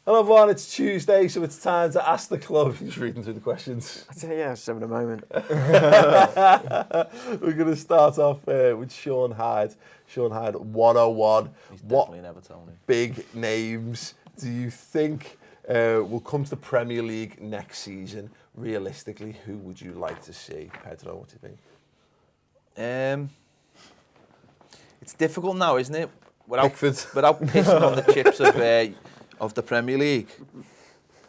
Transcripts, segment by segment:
Hello everyone, it's Tuesday, so it's time to ask the club. Just reading through the questions. I'd say, yeah, just having a moment. We're going to start off with Sean Hyde. Sean Hyde, 101. He's definitely an Evertonian. Big names do you think will come to the Premier League next season? Realistically, who would you like to see? Pedro, what do you think? It's difficult now, isn't it? Pickford. Without pissing on the chips of the Premier League,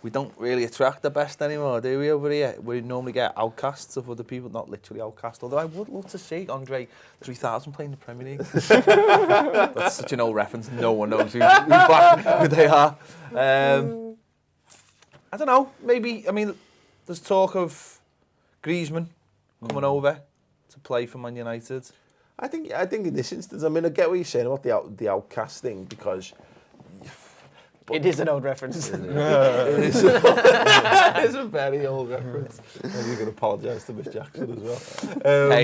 we don't really attract the best anymore, do we, over here? We normally get outcasts of other people, not literally outcasts, although I would love to see Andre 3000 playing in the Premier League. That's such an old reference, no one knows who they are. I don't know, maybe, I mean, there's talk of Griezmann coming over to play for Man United. I think in this instance, I mean, I get what you're saying about the outcast thing, because It is an old reference. it is a very old reference. And you're going to apologise to Miss Jackson as well.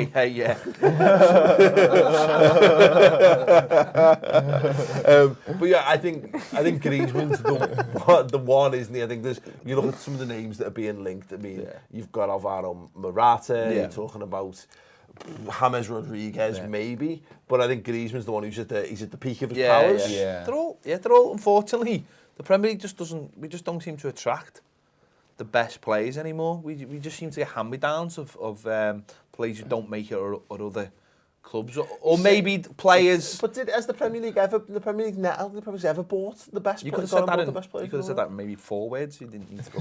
Hey, yeah. But yeah, I think Griezmann's the one, isn't he? I think you look at some of the names that are being linked. I mean, you've got Alvaro Morata. You're talking about James Rodriguez, maybe, but I think Griezmann's the one who's at the peak of his powers. Yeah. They're all. Unfortunately, the Premier League just doesn't. We just don't seem to attract the best players anymore. We just seem to get hand-me-downs of players who don't make it or other clubs, or maybe players. But has the Premier League ever bought the best? You could have said that. You could have said that in maybe 4 words. You didn't need to go.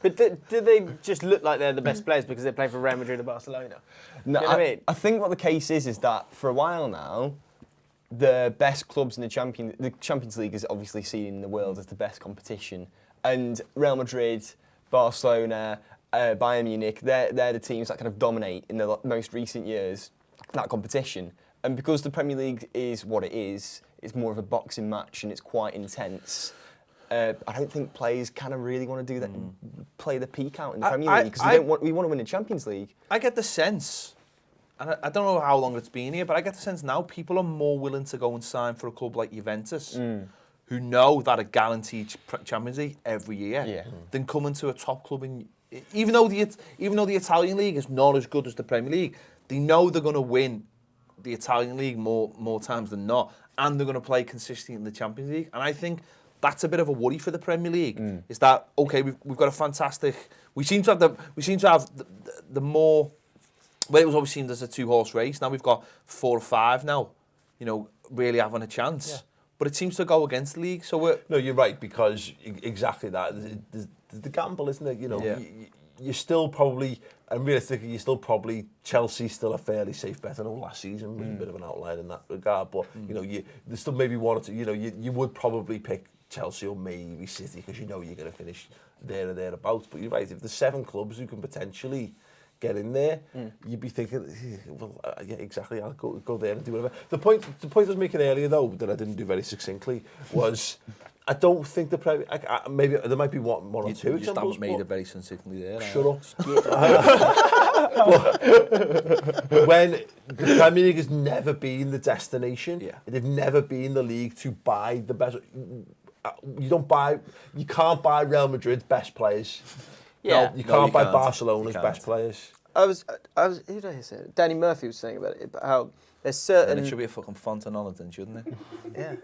But do they just look like they're the best players because they play for Real Madrid or Barcelona? No, You know what I mean? I think what the case is that for a while now, the best clubs in the Champions League is obviously seen in the world as the best competition, and Real Madrid, Barcelona, Bayern Munich, they're the teams that kind of dominate in the most recent years that competition. And because the Premier League is what it is, it's more of a boxing match and it's quite intense. I don't think players kind of really want to do that, play the peak out in the Premier League, because we want to win the Champions League. I get the sense, and I don't know how long it's been here, but I get the sense now people are more willing to go and sign for a club like Juventus, who know that are guaranteed Champions League every year, than coming to a top club. Even though the Italian league is not as good as the Premier League, they know they're going to win the Italian league more times than not, and they're going to play consistently in the Champions League. And I think that's a bit of a worry for the Premier League. Is that okay? We've got a fantastic. We seem to have the more. Well, it was always seen as a 2-horse race. Now we've got 4 or 5 now. Really having a chance. Yeah. But it seems to go against the league. So no, you're right, because exactly that. The gamble, isn't it? You're still probably, and realistically, you're still probably, Chelsea's still a fairly safe bet. I know last season was a bit of an outlier in that regard, but there's still maybe one or two. You would probably pick Chelsea or maybe City, because you're going to finish there or thereabouts. But you're right, if there's 7 clubs who can potentially get in there, you'd be thinking, well, yeah, exactly, I'll go there and do whatever. The point I was making earlier, though, that I didn't do very succinctly, was I don't think the Premier, maybe there might be one or two you examples. just haven't made it very succinctly there. Shut up. When the Premier League has never been the destination, they've never been the league to buy the best. You can't buy Real Madrid's best players. Yeah. No, you can't buy Barcelona's best players. I was. Who did I say? Danny Murphy was saying about it, about how there's certain. And it should be a fucking font and Onadon, shouldn't it? Yeah.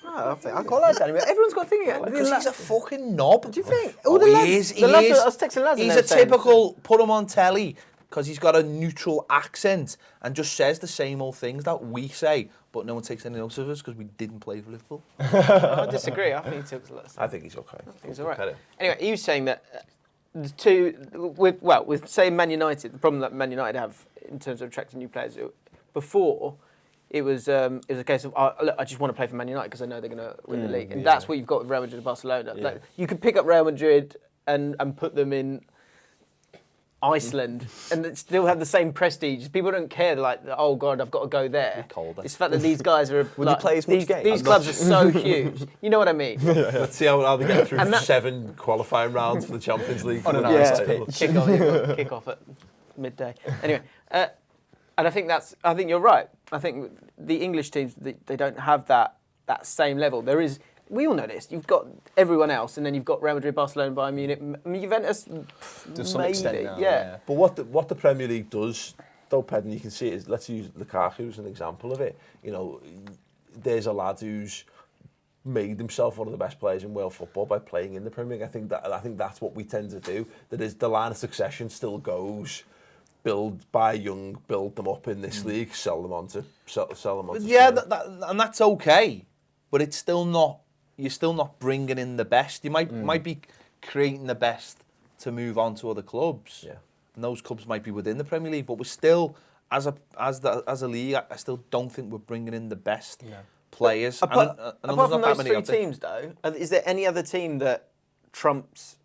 I quite like Danny Murphy. Everyone's got a thing. Because he's a fucking knob. Do you think? He is. I was texting lads. He's a typical put him on telly because he's got a neutral accent and just says the same old things that we say, but no one takes any notice of us because we didn't play for Liverpool. I disagree. I think he took less. I think he's okay. I think he's all right. Anyway, he was saying that with say Man United, the problem that Man United have in terms of attracting new players, before it was a case of look, I just want to play for Man United because I know they're going to win the league, and that's what you've got with Real Madrid and Barcelona. Yeah. Like, you could pick up Real Madrid and put them in Iceland and still have the same prestige. People don't care, like, oh God, I've got to go there. It's the fact that these guys are Would like, they play as much games? These clubs are so huge. You know what I mean? Let's see how they get through 7 qualifying rounds for the Champions League. On an ice pitch. Kick off at midday. Anyway, and I think you're right. I think the English teams, they don't have that that same level. There is. We all know this. You've got everyone else, and then you've got Real Madrid, Barcelona, Bayern Munich, Juventus. To some extent now, yeah. But what the Premier League does, though, Ped, and you can see it, is, let's use Lukaku as an example of it. You know, there's a lad who's made himself one of the best players in world football by playing in the Premier League. I think that's what we tend to do. That is, the line of succession still goes. Buy young, build them up in this league, sell them on to. Yeah, and that's okay, but it's still not. You're still not bringing in the best. You might be creating the best to move on to other clubs. Yeah. And those clubs might be within the Premier League, but we're still, as a league, I still don't think we're bringing in the best players. Apart and from those three teams, though, is there any other team that trumps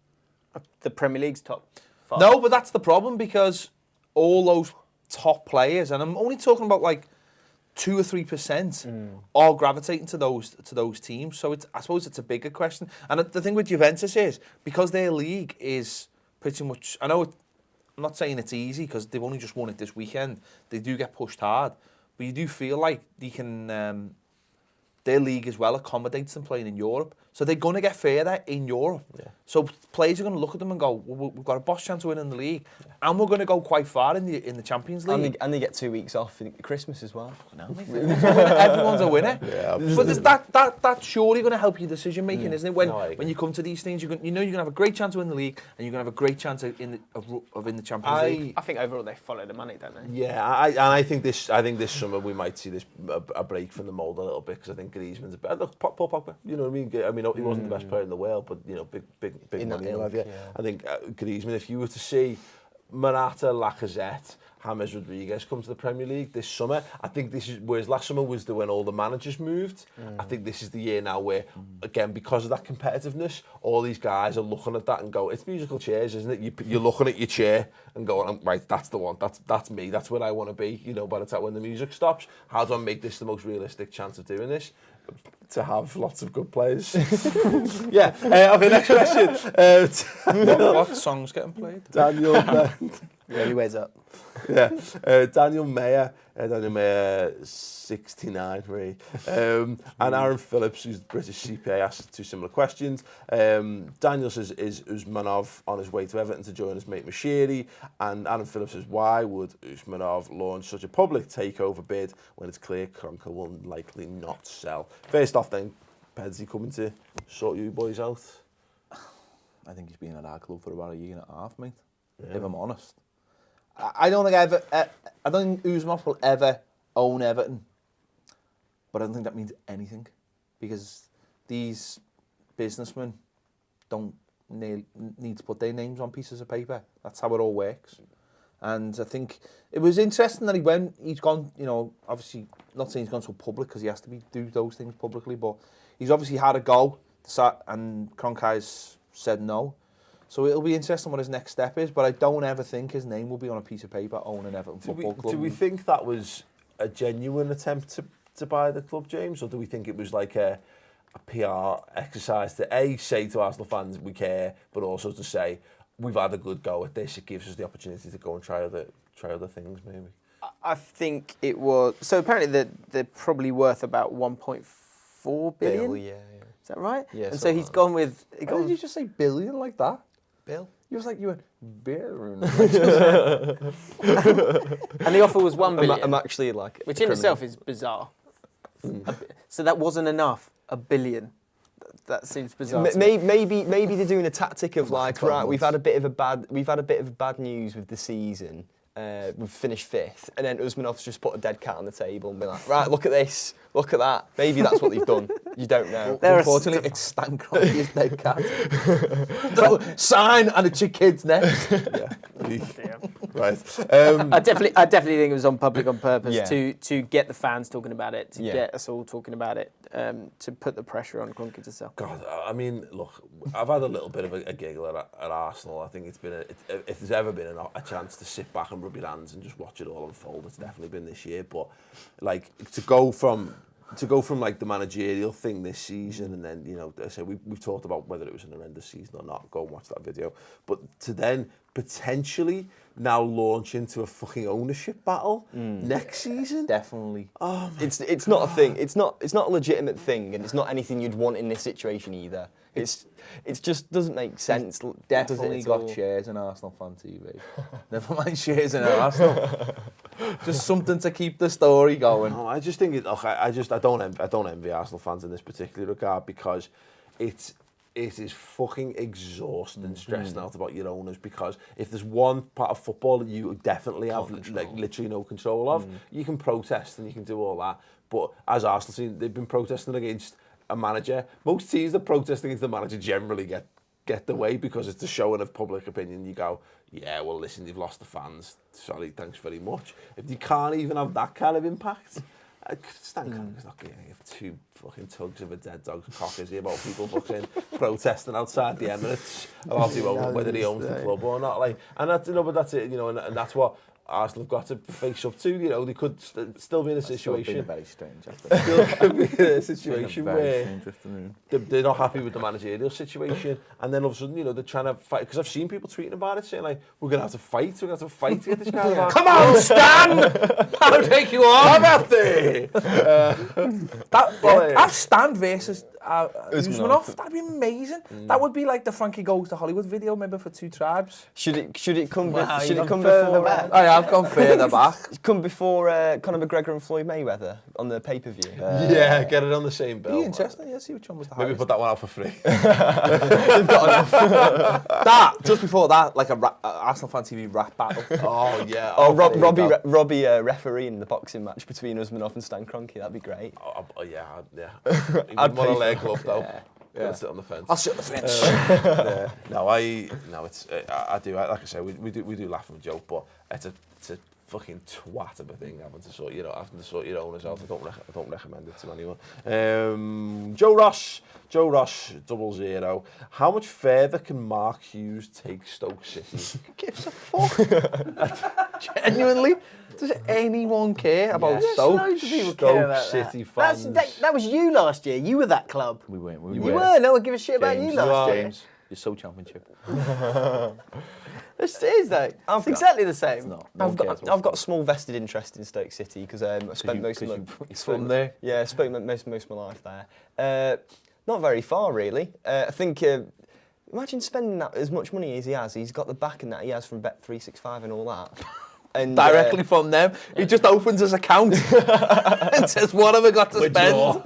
the Premier League's top 5? No, but that's the problem, because all those top players, and I'm only talking about like 2 or 3%, are gravitating to those teams. So I suppose it's a bigger question. And the thing with Juventus is, because their league is pretty much, I'm not saying it's easy because they've only just won it this weekend. They do get pushed hard, but you do feel like they can. Their league as well accommodates them playing in Europe, so they're going to get further in Europe. Yeah. So players are going to look at them and go, well, "We've got a boss chance of winning the league, and we're going to go quite far in the Champions League." And they get 2 weeks off in Christmas as well. No, everyone's a winner. Yeah, but that's surely going to help your decision making, isn't it? When you come to these things, you know you're going to have a great chance to win the league, and you're going to have a great chance of in the Champions League. I think overall they follow the money, don't they? Yeah, I think this summer we might see this a break from the mould a little bit, because I think Griezmann's a bit. Look, Paul Pogba, you know what I mean? He wasn't the best player in the world, but you know, big In money. that ilk, Yeah. I think Griezmann, if you were to see Morata, Lacazette, James Rodriguez come to the Premier League this summer, I think this is, whereas last summer was when all the managers moved, I think this is the year now where, again, because of that competitiveness, all these guys are looking at that and go, it's musical chairs, isn't it? You're looking at your chair and going, right, that's the one, that's me, that's where I want to be, you know, by the time when the music stops, how do I make this the most realistic chance of doing this? To have lots of good players. Yeah, okay, next question. What song's getting played? Daniel, Really weighs up. yeah, Daniel Mayer, 69, really. And Aaron Phillips, who's the British CPA, asked 2 similar questions. Daniel says, is Usmanov on his way to Everton to join his mate Mashiri? And Aaron Phillips says, why would Usmanov launch such a public takeover bid when it's clear Kroenke will likely not sell? First off then, Ped's he coming to sort you boys out? I think he's been at our club for about a year and a half, mate. Yeah. If I'm honest. I don't think Usmanov will ever own Everton, but I don't think that means anything, because these businessmen don't need to put their names on pieces of paper. That's how it all works. And I think it was interesting that he's gone, you know, obviously, not saying he's gone so public because he has to do those things publicly, but he's obviously had a go, and Kroenke's said no. So it'll be interesting what his next step is, but I don't ever think his name will be on a piece of paper owning Everton Football Club. Do we think that was a genuine attempt to buy the club, James, or do we think it was like a PR exercise to say to Arsenal fans we care, but also to say we've had a good go at this, it gives us the opportunity to go and try other things maybe? I think it was, so apparently they're probably worth about 1.4 billion. Bill, yeah. Is that right? Yeah. And so he's gone with. Why did you just say billion like that? Bill. You was like you went billion. And the offer was 1 billion. I'm actually like, which in itself is bizarre. So that wasn't enough. $1 billion. That seems bizarre. Maybe they're doing a tactic of like, right, we've had a bit of bad news with the season. We've finished 5th, and then Usmanov's just put a dead cat on the table and been like, right, look at this, look at that. Maybe that's what they've done. You don't know. Unfortunately, it's Stan Kroenke's dead cat. Sign, and it's your kid's next. Yeah. Right. I definitely think it was on public on purpose to get the fans talking about it, to get us all talking about it, to put the pressure on Kroenke to sell. God, I mean, look, I've had a little bit of a giggle at Arsenal. I think it's been if there's ever been a chance to sit back and rub your hands and just watch it all unfold, it's definitely been this year. But like to go from to go from like the managerial thing this season, and then, you know, I say we've talked about whether it was an horrendous season or not. Go and watch that video. But to then potentially now launch into a fucking ownership battle next season. Definitely. Oh my It's not a thing. It's not a legitimate thing, and it's not anything you'd want in this situation either. It just doesn't make sense. Definitely does it got shares in Arsenal Fan TV. Never mind shares in Arsenal. Just something to keep the story going. No, I just think I don't envy Arsenal fans in this particular regard, because it is fucking exhausting and stressing out about your owners, because if there's one part of football that you definitely have like literally no control of, you can protest and you can do all that. But as Arsenal team, they've been protesting against a manager. Most teams that protest against the manager generally get the way, because it's a showing of public opinion. You go, yeah, well, listen, you've lost the fans. Sorry, thanks very much. If you can't even have that kind of impact, Stan Kroenke's not going to give two fucking tugs of a dead dog's cock, is he, about people fucking protesting outside the Emirates about whether he owns the club or not. Like, and that's, you know, but that's it, you know, and that's what Arsenal have got to face up to. You know, they could still be in a situation. Very strange. Still could be in a situation where they're not happy with the managerial situation, and then all of a sudden, you know, they're trying to fight. Because I've seen people tweeting about it, saying like, "We're gonna have to fight. We're gonna have to fight to get this guy back." Come on, Stan! I'll take you on. Come out there. That Stan versus Usmanov, that'd be amazing. That would be like the Frankie Goes to Hollywood video, maybe for two tribes. Should it come? Should it come further before? back. I have gone further back. Come before Conor McGregor and Floyd Mayweather on the pay-per-view. Yeah, get it on the same bill. Be interesting. Yeah, see which one was the Maybe highest. put that one out for free. That just before that, like a Arsenal Fan TV rap battle. Oh yeah. Robbie refereeing the boxing match between Usmanov and Stan Kroenke. That'd be great. Yeah. I'd want a leg glove though. Yeah. Sit on the fence. I'll sit on the fence. I do. Like I say, we do laugh and joke, but it's a fucking twat of a thing having to sort your owners out. I don't recommend it to anyone. Joe Ross 00. How much further can Mark Hughes take Stoke City? Gives a fuck. Genuinely, does anyone care about Stoke? Loads of people care about City that. fans. That was you last year. You were that club. We weren't. You were. No one give a shit about you last year. James, you're so championship. It is though. It's exactly the same. No I've one cares got a about small vested interest in Stoke City because I spent most of my from there. Yeah, I spent most of my life there. Not very far really. I think. Imagine spending that as much money as he has. He's got the backing that he has from Bet365 and all that. And Directly from them. He just opens his account and says, what have I got to spend?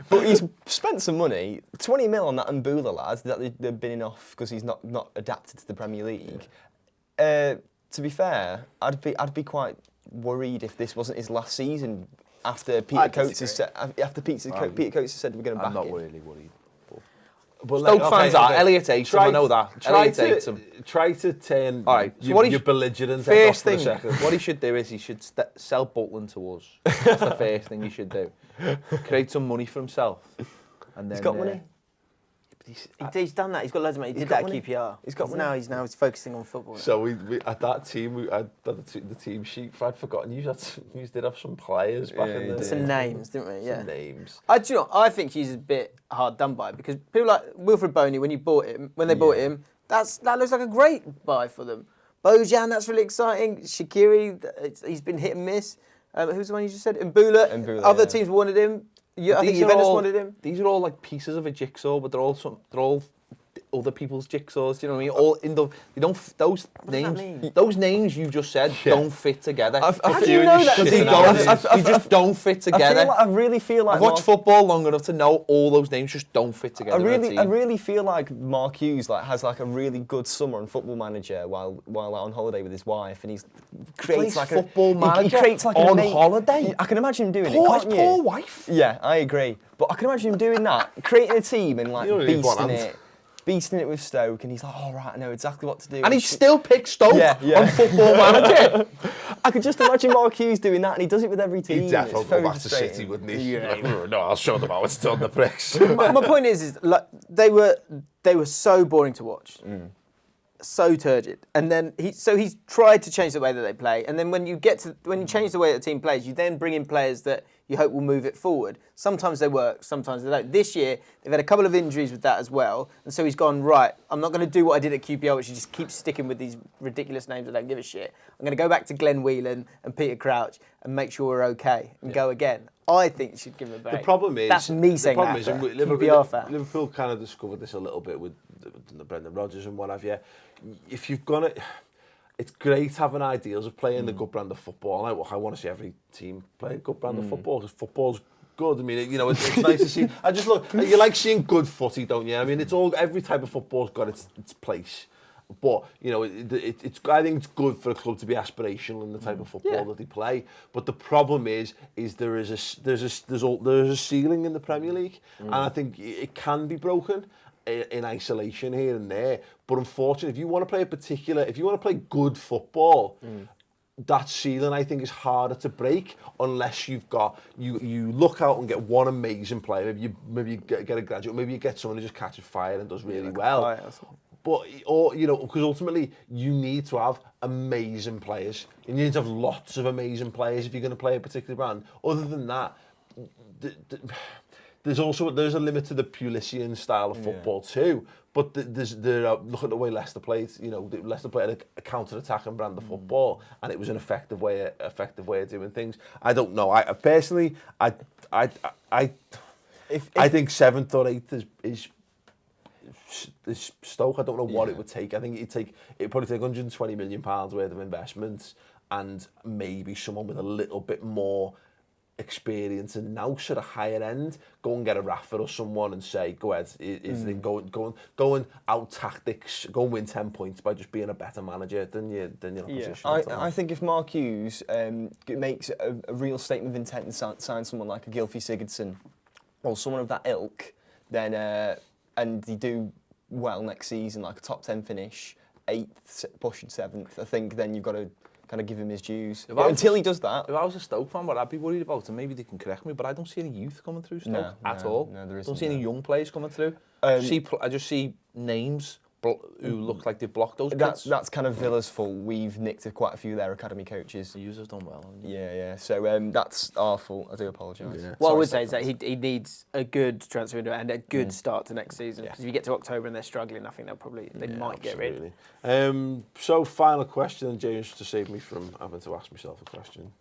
But he's spent some money, 20 mil on that Mbula lad that they're binning off because he's not adapted to the Premier League. To be fair, I'd be quite worried if this wasn't his last season after Peter Coates has said we're going to back him. I'm not really worried. But Stoke fans are. Elliot hates him, I know that. Elliot hates him. Try to turn so your belligerent first head thing, off for a second. what he should do is he should sell Butland to us. That's the first thing he should do. Create some money for himself. And then, He's got money. He's done that. He's got loads of money. He did that at QPR. He's got money. He's now focusing on football. So we at that team, the team sheet. I'd forgotten you did have some players back in the Some names, didn't we? Yeah. Some names. I think he's a bit hard done by because people like Wilfred Boney when they bought him, that looks like a great buy for them. Bojan, that's really exciting. Shaqiri, he's been hit and miss. Who's the one you just said? Mbula. Other teams wanted him. I think Juventus wanted him. These are all like pieces of a jigsaw, but they're all other people's jigsaws. Do you know what I mean? All in the those names you just said don't fit together. How do you know that? They just don't fit together. I really feel like I've watched football long enough to know all those names just don't fit together. I really feel like Mark Hughes has a really good summer on Football Manager while out on holiday with his wife, and he creates like Football Manager. He creates like on holiday. I can imagine him doing His it. Can't you? poor wife. Yeah, I agree. But I can imagine him doing that, creating a team and like beasting it with Stoke, and he's like, all right, I know exactly what to do. And he still picks Stoke on Football Manager. I could just imagine Mark Hughes doing that, and he does it with every team. He'd definitely go back to City, wouldn't he? Yeah. No, I'll show them how it's done, the pricks. My point is like they were so boring to watch. so turgid, and then he's tried to change the way that they play, and then when you change the way that the team plays, you then bring in players that you hope will move it forward. Sometimes they work, sometimes they don't. This year they've had a couple of injuries with that as well, and so he's gone, right, I'm not going to do what I did at QPR, which is just keep sticking with these ridiculous names I don't give a shit. I'm going to go back to Glenn Whelan and Peter Crouch and make sure we're okay and go again. I think you should give him a break. The problem is... That's me saying that, QPR fan. Liverpool kind of discovered this a little bit with the Brendan Rodgers and what have you. If you've got it... It's great having ideals of playing the good brand of football. I want to see every team play a good brand of football, because football's good. I mean, it's nice to see. You like seeing good footy, don't you? I mean, every type of football's got its place. But I think it's good for a club to be aspirational in the type of football that they play. But the problem is there's a ceiling in the Premier League, and I think it can be broken in isolation here and there. But unfortunately, if you want to play good football, that ceiling, I think, is harder to break unless you look out and get one amazing player. Maybe you get a graduate, maybe you get someone who just catches fire and does really well. But because ultimately you need to have amazing players. You need to have lots of amazing players if you're going to play a particular brand. Other than that, there's a limit to the Pulisian style of football too. But look at the way Leicester played. Leicester played a counter-attacking brand of football, and it was an effective way of doing things. I don't know. I personally, I think 7th or 8th is Stoke. I don't know what it would take. I think it'd probably take £120 million worth of investments, and maybe someone with a little bit more experience and now at a higher end, go and get a Rafa or someone and say, go ahead, go and out tactics, go and win 10 points by just being a better manager than your opposition. I think if Mark Hughes makes a real statement of intent and signs someone like a Gylfi Sigurdsson or someone of that ilk, then and they do well next season, like a top 10 finish, 8th, pushing 7th, I think then you've got to kind of give him his dues. Until he does that. If I was a Stoke fan, what I'd be worried about, and maybe they can correct me, but I don't see any youth coming through Stoke at all. No, there isn't. I don't see any young players coming through. I just see names who look like they've blocked those kids. That's kind of Villa's fault. We've nicked quite a few of their academy coaches. Hughes has done well. Yeah. So that's our fault. I do apologise. Yeah. What I would say is that he needs a good transfer window and a good start to next season. Because if you get to October and they're struggling, I think they might get rid. So final question, and James, to save me from having to ask myself a question.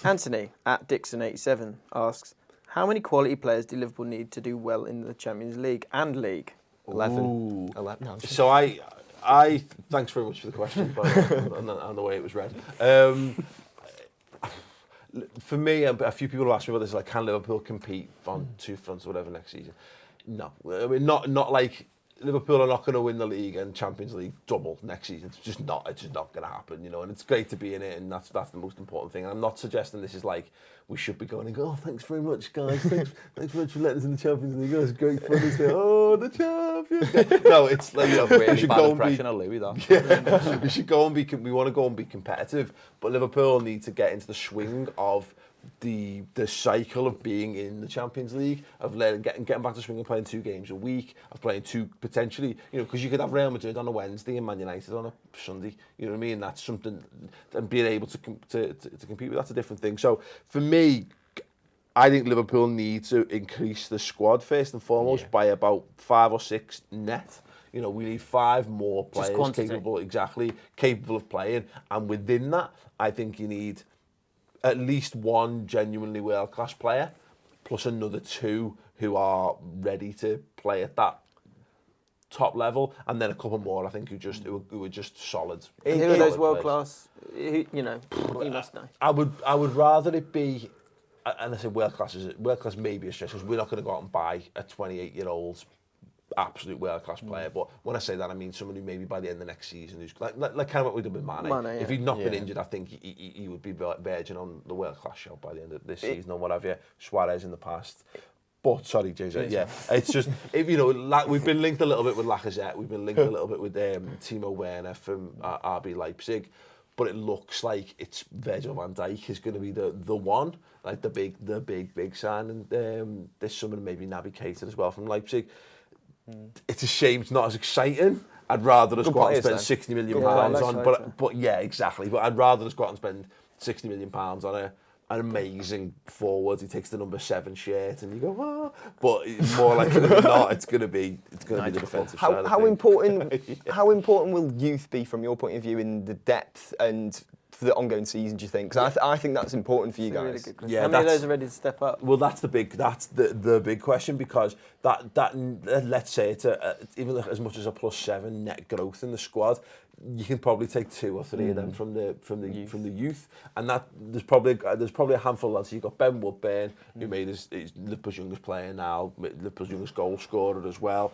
Anthony at Dixon87 asks, how many quality players do Liverpool need to do well in the Champions League and League? 11. No, so I thanks very much for the question and the way it was read. For me, a few people have asked me about this, like, can Liverpool compete on two fronts or whatever next season? No, I mean, not like Liverpool are not going to win the league and Champions League double next season. It's just not going to happen, And it's great to be in it, and that's the most important thing. And I'm not suggesting this is like we should be going and go, oh, thanks very much, guys. Thanks very much for letting us in the Champions League. It was great fun. It's like, oh, the champions. No, it's like, really should go impression of Louis, we should go and we want to go and be competitive, but Liverpool need to get into the swing of the cycle of being in the Champions League, of getting back to swing and playing 2 games a week, of playing 2 potentially, because you could have Real Madrid on a Wednesday and Man United on a Sunday. You know what I mean? That's something, and being able to compete with that's a different thing. So for me, I think Liverpool need to increase the squad first and foremost by about 5 or 6 net. We need 5 more players capable of playing, and within that, I think you need at least 1 genuinely world-class player, plus another 2 who are ready to play at that top level, and then a couple more, I think, who are just solid. Who are those world-class? You must know. I would rather it be, and I say world-class maybe a stretch, because we're not going to go out and buy a 28-year-old absolute world-class player, but when I say that, I mean someone who maybe by the end of next season, who's like kind of what we did with Mane. If he'd not been injured, I think he would be verging on the world-class show by the end of this season, or what have you. Suarez in the past. But, sorry, JJ, it's just, we've been linked a little bit with Lacazette, we've been linked a little bit with Timo Werner from RB Leipzig, but it looks like it's Virgil van Dijk is going to be the one, like the big sign, and this summer maybe Naby Keita as well from Leipzig. It's a shame it's not as exciting I'd rather us Good go out and players, spend then. 60 million Good pounds players. on, Yeah, but yeah, exactly. But I'd rather us go out and spend 60 million pounds on an amazing forward. He takes the number 7 shirt, and you go, oh. But more likely than not, it's going to be the defensive side. How important will youth be from your point of view in the depth and for the ongoing season? Do you think? Because I think that's important for you That's a guys. really good question. Yeah, How many of that's- those are ready to step up? Well, that's the big question, because that let's say it's even as much as a +7 net growth in the squad, you can probably take 2 or 3 of them from the youth, and that there's probably a handful of lads. You've got Ben Woodburn, who made his Liverpool's youngest player now, Liverpool's youngest goal scorer as well.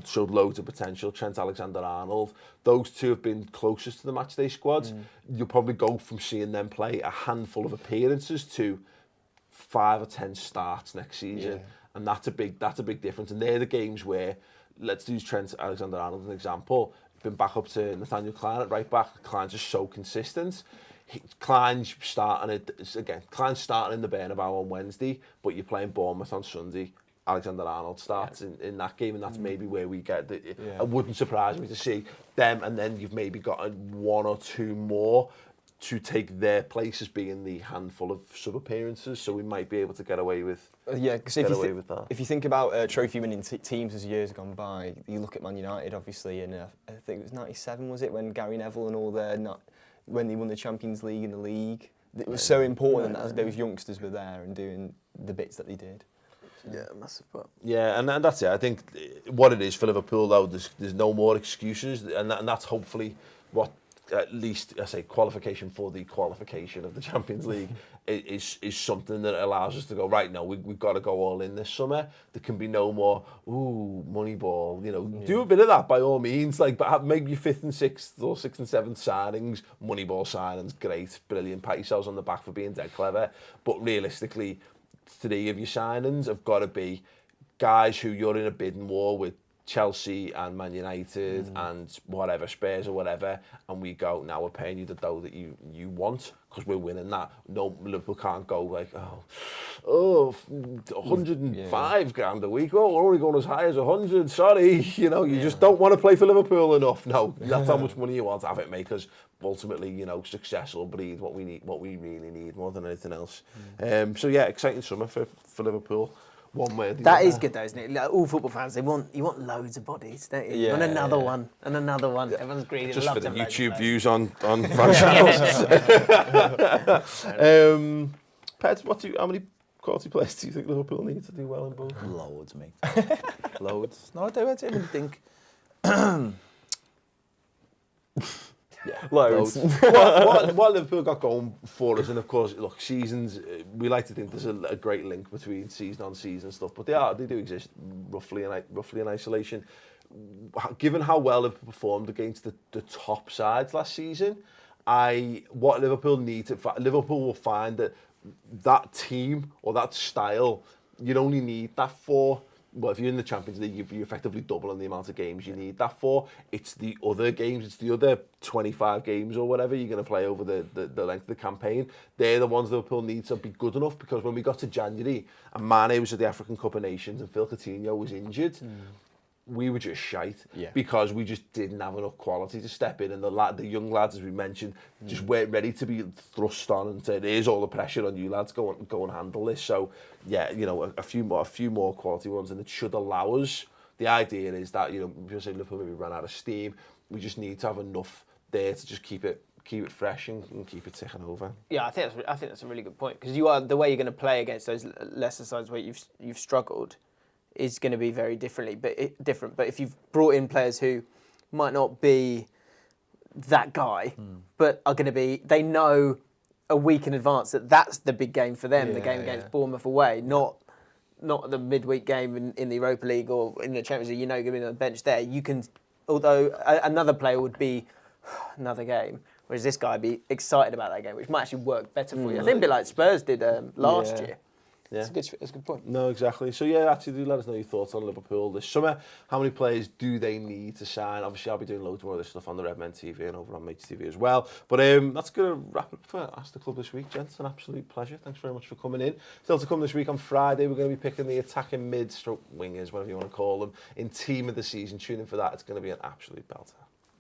Showed loads of potential. Trent Alexander-Arnold. Those 2 have been closest to the matchday squads. You'll probably go from seeing them play a handful of appearances to 5 or 10 starts next season, and that's a big difference. And they're the games where, let's use Trent Alexander-Arnold as an example. Been back up to Nathaniel Klein at right back. Klein's just so consistent. Klein's starting in the Bernabeu on Wednesday, but you're playing Bournemouth on Sunday. Alexander-Arnold starts in that game, and that's maybe where we get the. It wouldn't surprise me to see them, and then you've maybe got 1 or 2 more to take their place as being the handful of sub-appearances, so we might be able to get away with Because with that. if you think about trophy-winning teams as years gone by, you look at Man United, obviously, and I think it was '97, was it, when Gary Neville and all when they won the Champions League and the league. It was so important that those youngsters were there and doing the bits that they did. Yeah, massive. Yeah, and that's it. I think what it is for Liverpool, though, there's no more excuses, and that's hopefully what, at least, I say, qualification for the qualification of the Champions League is something that allows us to go, right, no, we've got to go all in this summer. There can be no more, money ball, do a bit of that by all means, but make your 5th and 6th or 6th and 7th signings, money ball signings, great, brilliant, pat yourselves on the back for being dead clever, but realistically, 3 of your signings have got to be guys who you're in a bidding war with, Chelsea and Man United and whatever, Spurs or whatever, and we go, now we're paying you the dough that you want, because we're winning that. No, Liverpool can't go like, 105 grand a week, we're only going as high as 100, sorry, you just don't want to play for Liverpool enough. No, that's how much money you want to have it, mate, because ultimately, success will breed what we need, what we really need more than anything else. So yeah, exciting summer for Liverpool. One way or the other. That is good, though, isn't it? Like, all football fans, you want loads of bodies, don't you? You want another one and another one. Everyone's greedy. Just love for the to have loads YouTube of views on franchise. Ped, how many quality players do you think Liverpool need to do well in both? Loads, mate. Loads. No, I don't even think. Loads. What Liverpool got going for us, and of course, look, seasons, we like to think there's a great link between season on season stuff, but they do exist roughly in isolation. Given how well they've performed against the top sides last season, what Liverpool need Liverpool will find that team or that style, you'd only need that for. Well, if you're in the Champions League, you're effectively doubling the amount of games you need that for. It's the other games, it's the other 25 games or whatever you're going to play over the length of the campaign. They're the ones Liverpool need to be good enough, because when we got to January and Mane was at the African Cup of Nations and Phil Coutinho was injured, we were just shite because we just didn't have enough quality to step in, and the young lads, as we mentioned, just weren't ready to be thrust on and said, "Here's all the pressure on you lads, go and handle this." So yeah, a few more quality ones, and it should allow us. The idea is that people say Liverpool maybe ran out of steam. We just need to have enough there to just keep it fresh and keep it ticking over. Yeah, I think that's a really good point, because the way you're going to play against those lesser sides where you've struggled is going to be very different. But if you've brought in players who might not be that guy, but are going to be, they know a week in advance that's the big game for them, the game against Bournemouth away, not the midweek game in the Europa League or in the Champions League. You're going to be on the bench there. You can, although another player would be another game, whereas this guy would be excited about that game, which might actually work better for you. I think a bit like Spurs did last year. It's a good point. No, exactly. So yeah, actually do let us know your thoughts on Liverpool this summer. How many players do they need to sign? Obviously, I'll be doing loads more of this stuff on the Red Men TV and over on Mates TV as well. But that's going to wrap it up for Ask the Club this week, gents. An absolute pleasure. Thanks very much for coming in. Still to come this week on Friday, we're going to be picking the attacking mid-stroke wingers, whatever you want to call them, in team of the season. Tune in for that. It's going to be an absolute belter.